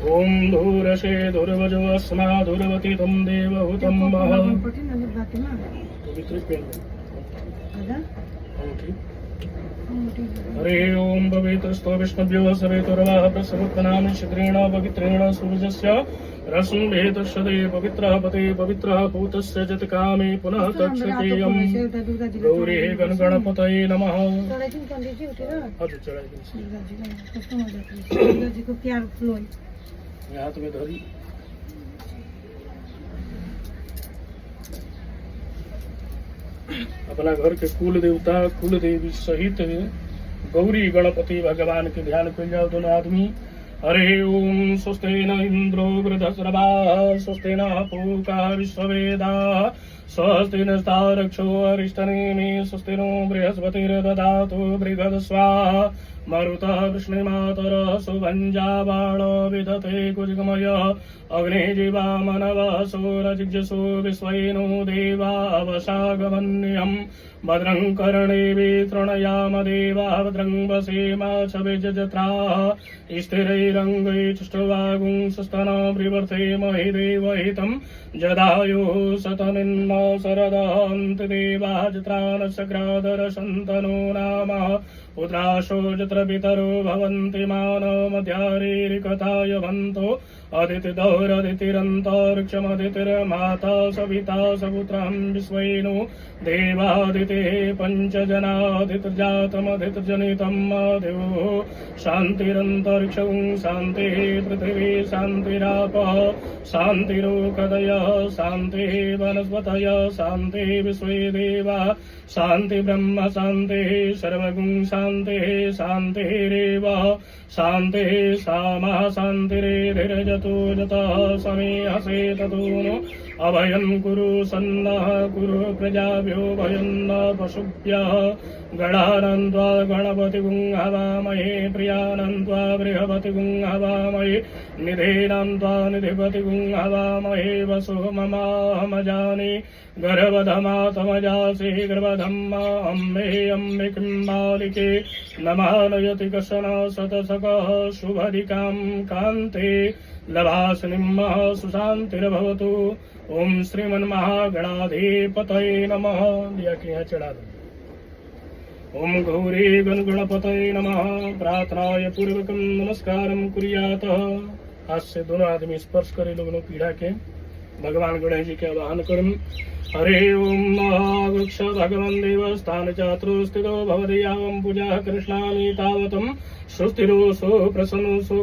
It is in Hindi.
ओम दूरशे दुर्वजो अस्मा दुर्वती तुम देवहुतम मह हरे ओम भवेतस्तो विष्णुभ्यो सवेतुर्वाह प्रसवत्नाम शिग्रेण पवित्रेण सूर्यस्य रश्मिभेतस्य पवित्रः पते पवित्रः पूतस्य जतकामे पुनः तक्षतेयम् गौरी गणगणपतये नमः। हाथ में धरी अपना घर के कुल देवता कुल देवी सहित गौरी गणपति भगवान के ध्यान कर जाओ दोनों आदमी। हरे ओम स्वस्ति न इंद्रो वृद्धस्रवा स्वस्ति न पूका विश्ववेदा स्वस्ति न तारक्षो अरिष्टनेमि स्वस्ति नो बृहस्पतिर्दधातु बृहदस्वा मरुतः वृष्णिमातर सुभञ्जा बाण विदते कुजगमय अग्निजीवा मनवः सूरजिज्ञसो विश्वैनो देवा अवशागमन्यम् भद्रं कर्णेभिः तृणयाम देवा भद्रं वसेमा च विजजत्रा स्थिरैरङ्गैश्चुष्टवागुं सस्तनो विवर्ते महि देवहितं जदायु सतनिन्न शरदन्ति देवा जत्रा न सग्रादर सन्तनो नाम पुत्राशो जत्र पितरो भवन्ति मानो मध्यारेरिकथाय भन्तो अदितिदौरदितिरन्तरिक्षमदितिर्माता सविता सपुत्रं विश्वैनो देवादितेः पञ्चजनादितिर्जातमदितिर्जनितं देवो शान्तिरन्तरिक्षं शान्तिः पृथिवी शान्तिरापः शान्तिरोकदयः शान्तिः वनस्पतयः शान्तिः विश्वे देवा शान्ति ब्रह्म शान्तिः सर्वगुं शान्तिः शान्तिरेव शान्तिः सामा शान्तिरेधिर्जतो जतः समे हसे ततो नो अभयं कुरु सन्नः कुरु प्रजाभ्यो भयं न पशुभ्यः गणानन्त्वा गणपतिगुं हवामहे प्रियानन्त्वा बृहपतिगुं हवामहे निधेनन्त्वा निधिपतिगुं हवामहे वसु ममाहमजानि गर्भधमातमजासि गर्भधम्मा अम्बे अम्बिकिं बालिके नमानयति कशन शतशकः शुभधिकां कान्ते लभासनिम् सुशान्तिर्भवतु। ओम श्रीमन्महागणाधिपतये नमः। दिया के यहाँ चढ़ा दो। ओम गौरी गणगणपतये नमः। प्रार्थनाय पूर्वकं नमस्कारं कुर्यात्। हाथ से दोनों आदमी स्पर्श करे लोगों पीड़ा के भगवान गणेश जी के आवाहन करम। हरे ओम महावृक्ष भगवान देव स्थान चात्रो स्थितो भवदयावं पूजा कृष्णामि तावतम सुस्थिरो सो प्रसन्नो सो